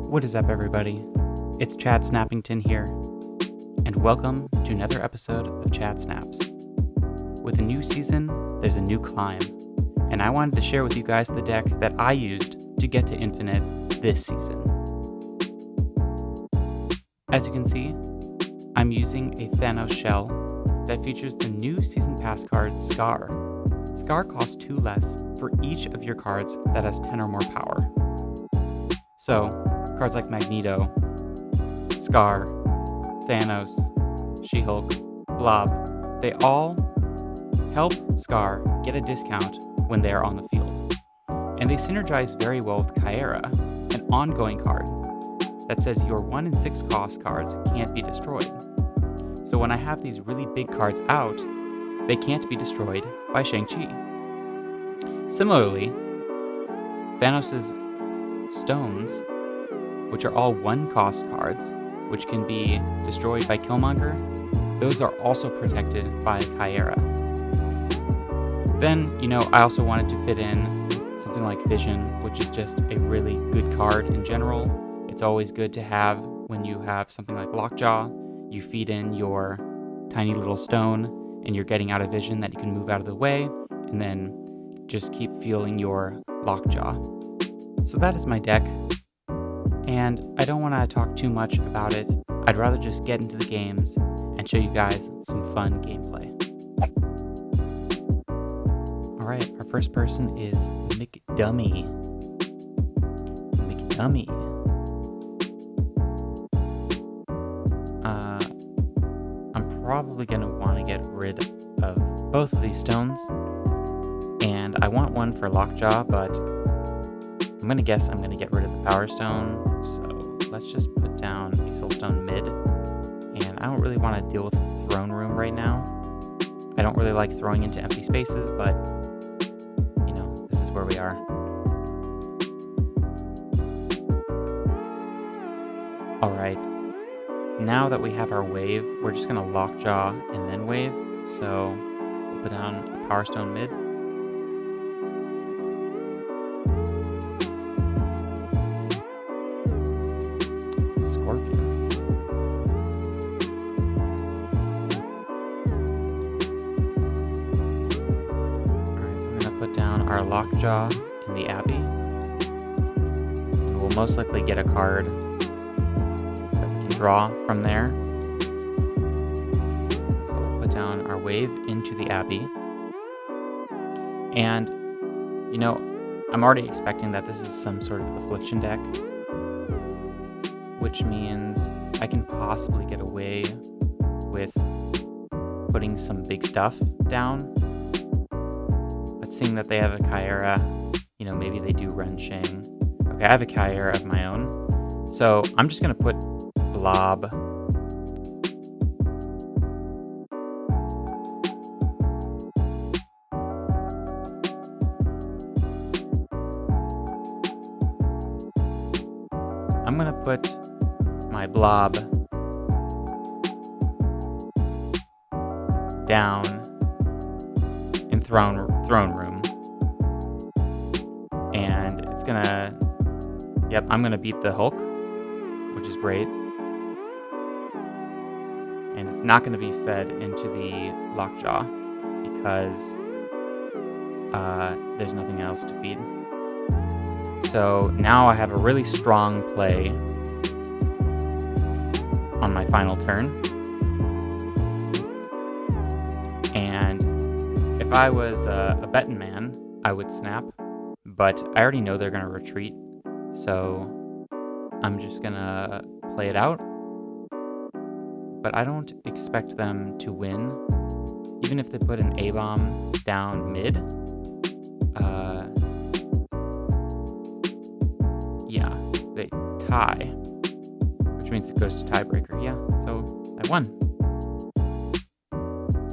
What is up, everybody? It's Chad Snappington here, and welcome to another episode of Chad Snaps. With a new season, there's a new climb, and I wanted to share with you guys the deck that I used to get to Infinite this season. As you can see, I'm using a Thanos shell that features the new Season Pass card, Skaar. Skaar costs 2 less for each of your cards that has 10 or more power. So, cards like Magneto, Skaar, Thanos, She-Hulk, Blob, they all help Skaar get a discount when they are on the field. And they synergize very well with Caiera, an ongoing card that says your 1 in 6 cost cards can't be destroyed. So when I have these really big cards out, they can't be destroyed by Shang-Chi. Similarly, Thanos' stones, which are all 1 cost cards, which can be destroyed by Killmonger, those are also protected by Caiera. Then, I also wanted to fit in something like Vision, which is just a really good card in general. It's always good to have when you have something like Lockjaw. You feed in your tiny little stone, and you're getting out of vision that you can move out of the way, and then just keep fueling your Lockjaw. So that is my deck, and I don't want to talk too much about it. I'd rather just get into the games and show you guys some fun gameplay. Alright, our first person is McDummy. I'm probably going to want to get rid of both of these stones, and I want one for Lockjaw, but I'm going to guess I'm going to get rid of the Power Stone, so let's just put down a Soul Stone mid, and I don't really want to deal with Throne Room right now. I don't really like throwing into empty spaces, but, this is where we are. Alright, now that we have our wave, we're just going to Lockjaw and then wave, so we'll put down a Power Stone mid. Our Lockjaw in the Abbey, and we'll most likely get a card that we can draw from there. So we'll put down our wave into the Abbey, and I'm already expecting that this is some sort of Affliction deck, which means I can possibly get away with putting some big stuff down. Seeing that they have a Caiera, maybe they do run Shang. Okay, I have a Caiera of my own. So I'm just going to put Blob. I'm going to put my Blob down in Throne Room, and it's gonna, I'm gonna beat the Hulk, which is great, and it's not gonna be fed into the Lockjaw because there's nothing else to feed. So now I have a really strong play on my final turn, and if I was a betting man, I would snap, but I already know they're going to retreat, so I'm just going to play it out. But I don't expect them to win, even if they put an A-bomb down mid. They tie, which means it goes to tiebreaker. Yeah, so I won.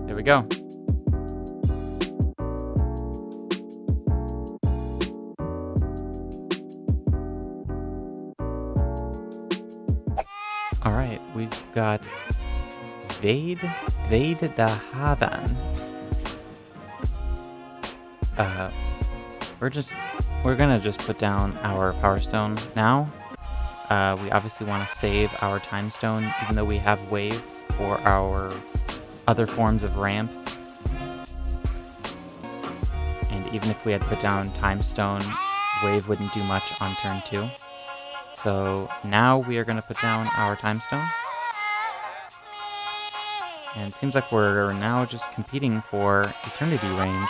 There we go. Alright, we've got Vade da Havan. We're gonna just put down our Power Stone now. We obviously want to save our time stone, even though we have wave for our other forms of ramp. And even if we had put down time stone, wave wouldn't do much on turn 2. So now we are going to put down our time stone. And it seems like we're now just competing for eternity range.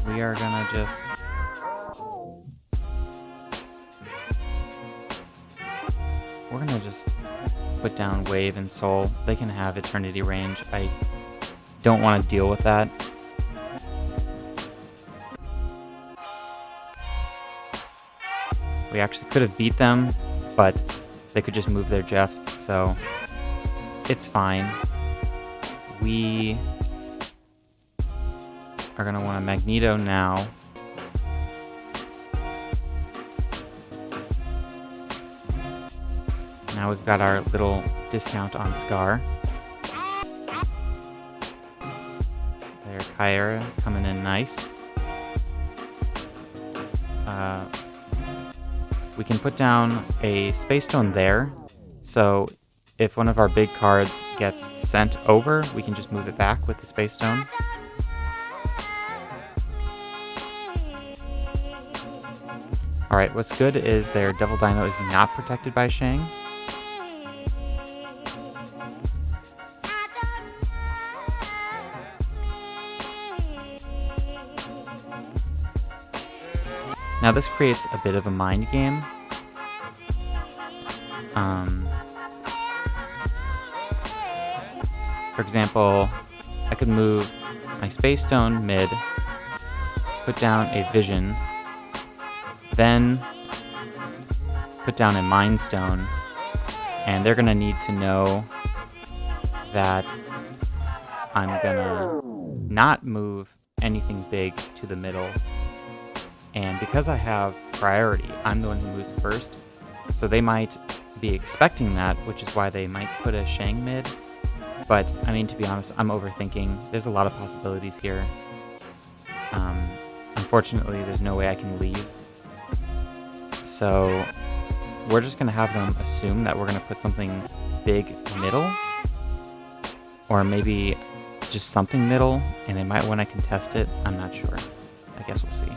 We are gonna just... We're gonna just put down wave and soul. They can have eternity range. I don't want to deal with that. We actually could have beat them, but they could just move their Jeff, so it's fine. We are going to want a Magneto now. Now we've got our little discount on Skaar. There, Caiera coming in nice. We can put down a Space Stone there, so if one of our big cards gets sent over, we can just move it back with the Space Stone. Alright, what's good is their Devil Dino is not protected by Shang. Now this creates a bit of a mind game. For example, I could move my Space Stone mid, put down a Vision, then put down a Mind Stone, and they're gonna need to know that I'm gonna not move anything big to the middle. And because I have priority, I'm the one who moves first. So they might be expecting that, which is why they might put a Shang mid. But, I mean, to be honest, I'm overthinking. There's a lot of possibilities here. Unfortunately, there's no way I can leave. So we're just going to have them assume that we're going to put something big middle. Or maybe just something middle, and they might want to contest it. I'm not sure. I guess we'll see.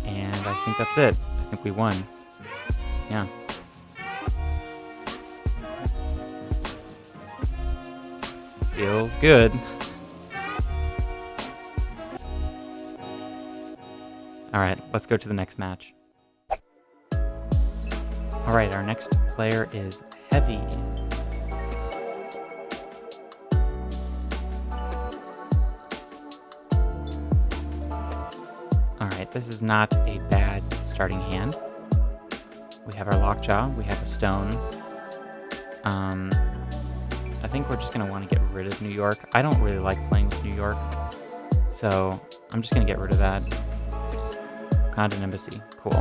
And I think that's it. I think we won. Yeah. Feels good. Alright, let's go to the next match. Alright, our next player is Heavy. Alright, this is not a bad starting hand. We have our Lockjaw, we have a Stone. I think we're just going to want to get rid of New York. I don't really like playing with New York, so I'm just going to get rid of that. Condon Embassy, cool.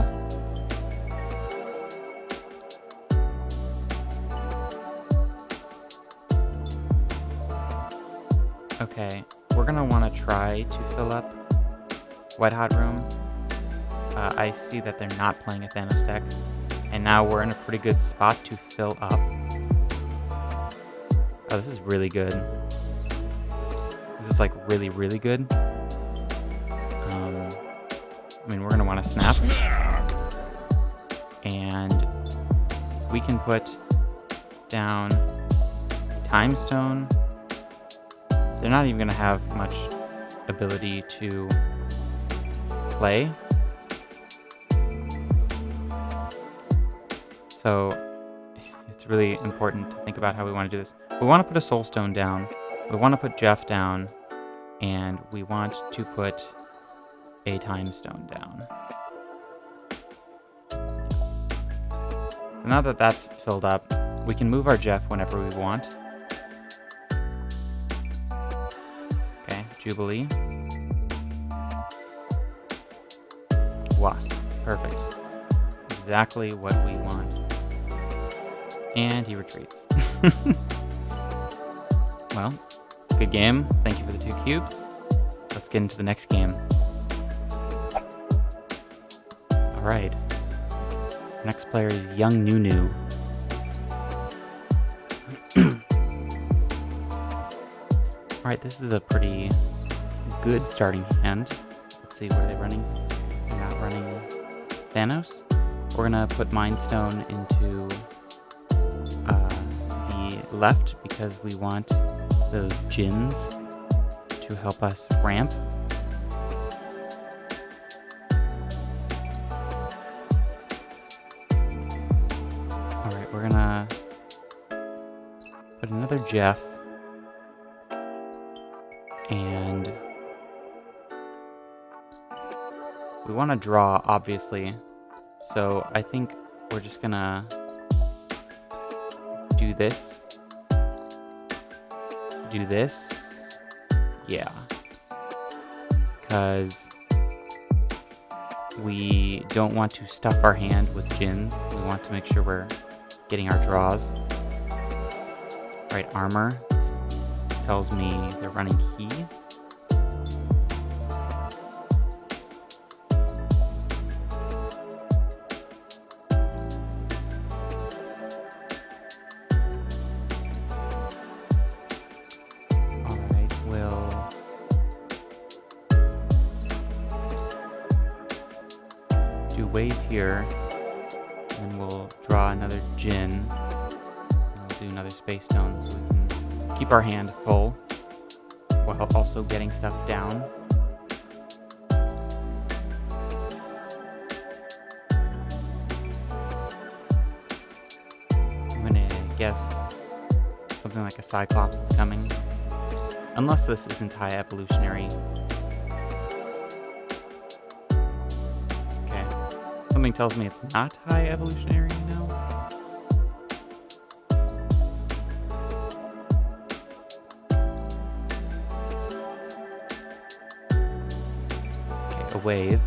Okay, we're going to want to try to fill up White Hot Room. I see that they're not playing a Thanos deck, and now we're in a pretty good spot to fill up. Oh, this is really good. This is like really, really good. I mean, we're going to want to snap. And we can put down Time Stone. They're not even going to have much ability to play. So it's really important to think about how we want to do this. We want to put a Soul Stone down. We want to put Jeff down. And we want to put a Time Stone down. So now that that's filled up, we can move our Jeff whenever we want. Okay, Jubilee. Wasp. Perfect. Exactly what we want. And he retreats. Well, good game. Thank you for the 2 cubes. Let's get into the next game. Alright. Next player is Young Nunu. Alright, this is a pretty good starting hand. Let's see, where are they running? They're not running Thanos. We're gonna put Mind Stone into the left because we want those Djinns to help us ramp. Alright, we're gonna put another Jeff. And we want to draw, obviously. So I think we're just gonna do this. Do this. Yeah. Because we don't want to stuff our hand with Djinns. We want to make sure we're getting our draws. Right, armor. This tells me they're running Key. Do wave here, and we'll draw another Djinn, and we'll do another Space Stone so we can keep our hand full while also getting stuff down. I'm gonna guess something like a Cyclops is coming, unless this isn't high evolutionary. Something tells me it's not high evolutionary now. Okay, a wave.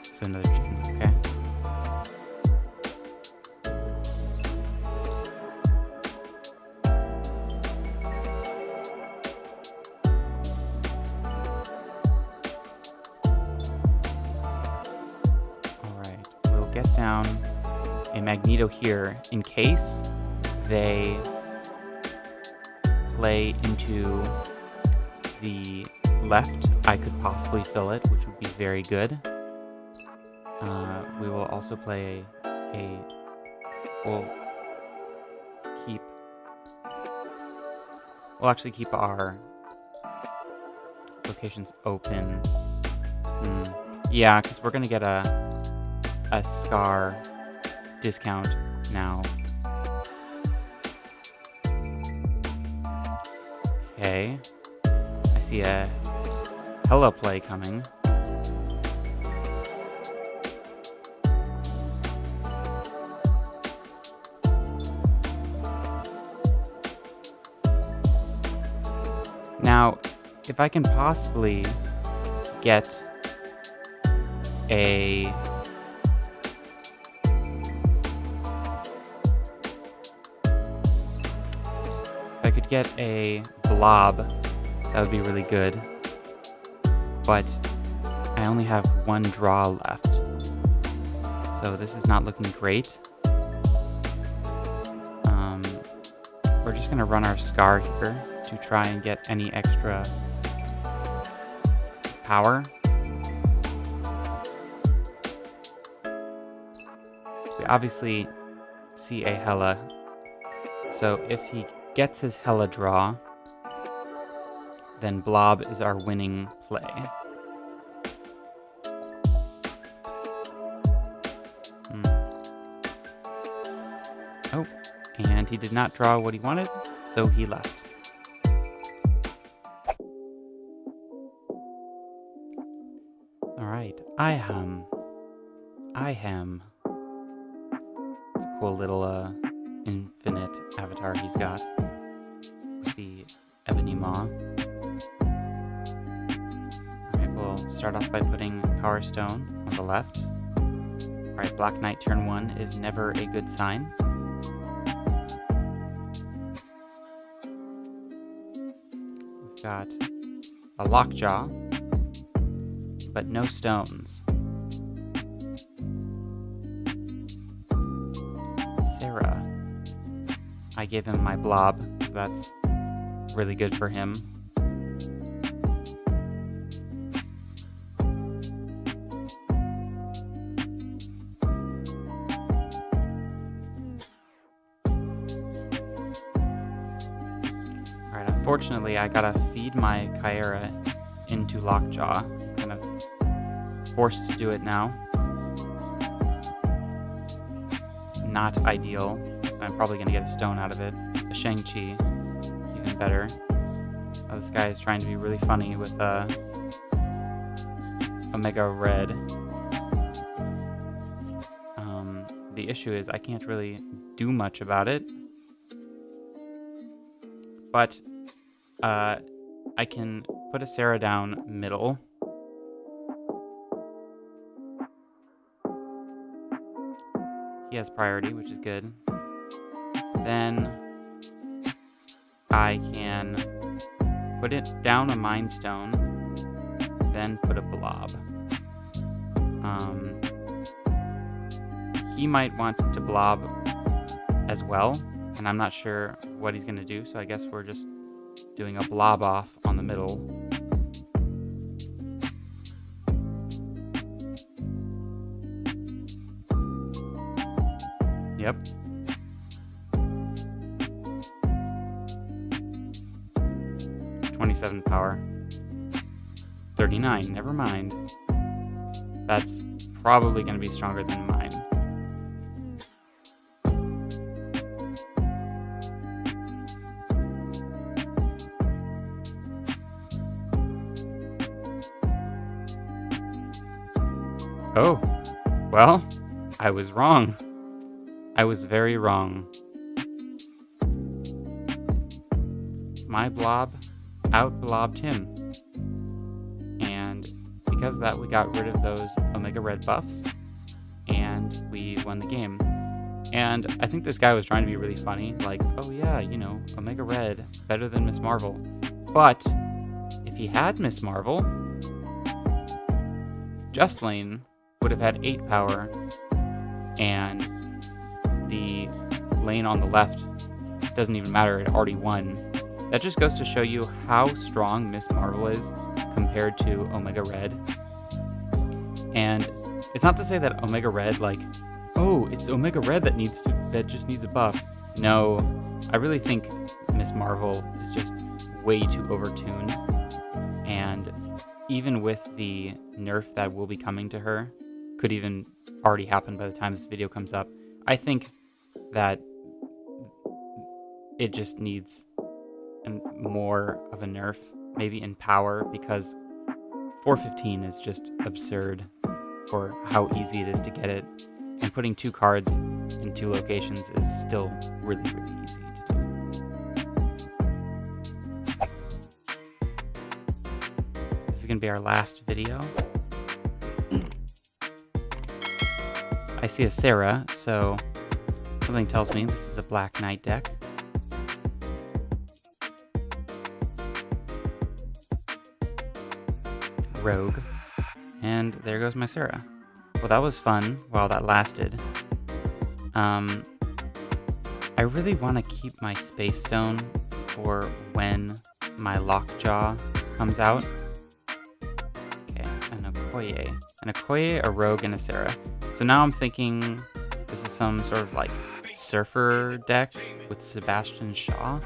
So another Djinn, okay. Get down a Magneto here in case they play into the left. I could possibly fill it, which would be very good. We will also play we'll actually keep our locations open. Yeah, because we're gonna get a Skaar discount now. Okay. I see a Hela play coming. Now, if I can possibly get a blob, that would be really good. But I only have one draw left. So this is not looking great. We're just going to run our Skaar here to try and get any extra power. We obviously see a Hela. So if he gets his Hela draw, then Blob is our winning play. Oh, and he did not draw what he wanted, so he left. Alright, I-Ham. It's a cool little infinite avatar he's got. With the Ebony Maw. Alright, we'll start off by putting Power Stone on the left. Alright, Black Knight turn 1 is never a good sign. Got a lockjaw, but no stones. Sarah. I gave him my blob, so that's really good for him. Alright, unfortunately I gotta feed my Caiera into Lockjaw. Kind of forced to do it now. Not ideal. I'm probably gonna get a stone out of it. A Shang-Chi, even better. Oh, this guy is trying to be really funny with Omega Red. The issue is I can't really do much about it. But I can put a Sarah down middle. He has priority, which is good. Then I can put it down a Mind Stone, then put a blob. He might want to blob as well, and I'm not sure what he's going to do, so I guess we're just doing a blob off on the middle. Yep. $27 power. 39, never mind. That's probably going to be stronger than mine. Oh, well, I was wrong. I was very wrong. My blob out-blobbed him. And because of that, we got rid of those Omega Red buffs, and we won the game. And I think this guy was trying to be really funny, like, oh yeah, you know, Omega Red, better than Miss Marvel. But if he had Miss Marvel, Justlane would have had 8 power, and the lane on the left doesn't even matter, it already won. That just goes to show you how strong Miss Marvel is compared to Omega Red. And it's not to say that Omega Red, like, oh, it's Omega Red that just needs a buff. No, I really think Miss Marvel is just way too overtuned. And even with the nerf that will be coming to her, could even already happen by the time this video comes up, I think that it just needs more of a nerf, maybe in power, because 415 is just absurd for how easy it is to get it, and putting 2 cards in 2 locations is still really, really easy to do. This is going to be our last video. I see a Sarah, so something tells me this is a Black Knight deck. Rogue. And there goes my Sarah. Well, that was fun while that lasted. I really want to keep my Space Stone for when my Lockjaw comes out. Okay, an Okoye, a Rogue, and a Sarah. So now I'm thinking this is some sort of like surfer deck with Sebastian Shaw.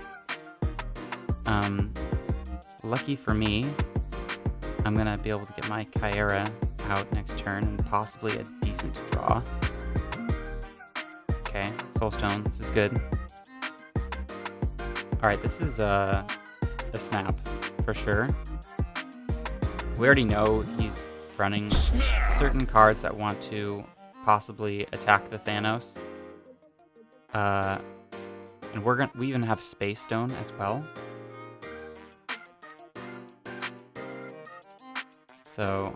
Lucky for me, I'm gonna be able to get my Caiera out next turn and possibly a decent draw. Okay, Soulstone, this is good. Alright, this is a snap for sure. We already know he's running certain cards that want to possibly attack the Thanos. And we even have Space Stone as well. So,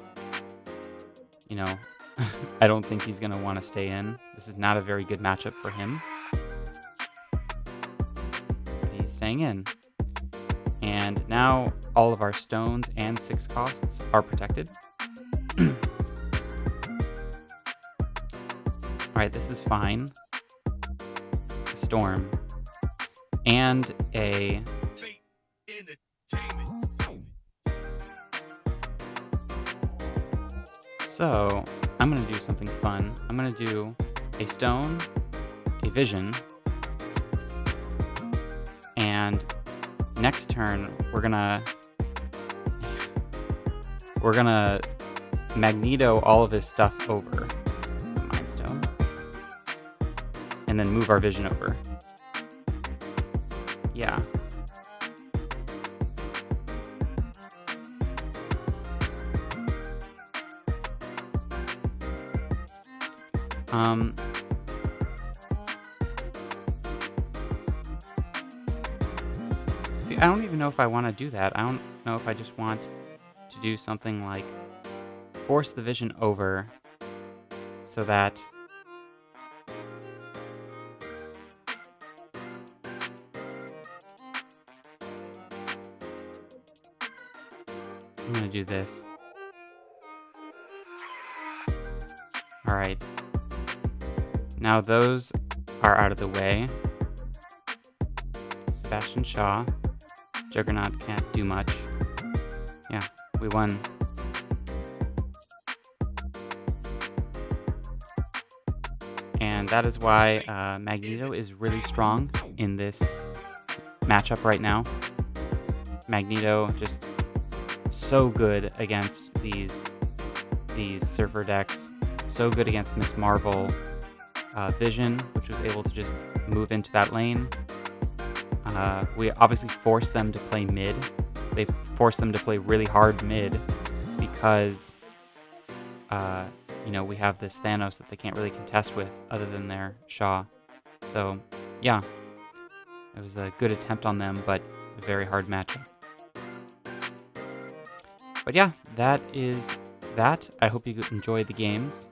you know, I don't think he's going to want to stay in. This is not a very good matchup for him. But he's staying in. And now all of our stones and 6 costs are protected. Alright, this is fine. A storm. And a... So, I'm going to do something fun. I'm going to do a stone, a vision, and next turn we're gonna Magneto all of his stuff over Mind Stone, and then move our vision over. Yeah. See, I don't even know if I want to do that. I don't know if I just want to do something like force the vision over so that I'm going to do this. Alright. Now those are out of the way. Sebastian Shaw. Juggernaut can't do much. Yeah, we won. And that is why Magneto is really strong in this matchup right now. Magneto just so good against these Surfer decks. So good against Miss Marvel. Vision, which was able to just move into that lane. We obviously forced them to play mid. They forced them to play really hard mid because, we have this Thanos that they can't really contest with other than their Shaw. So, yeah, it was a good attempt on them, but a very hard matchup. But yeah, that is that. I hope you enjoyed the games.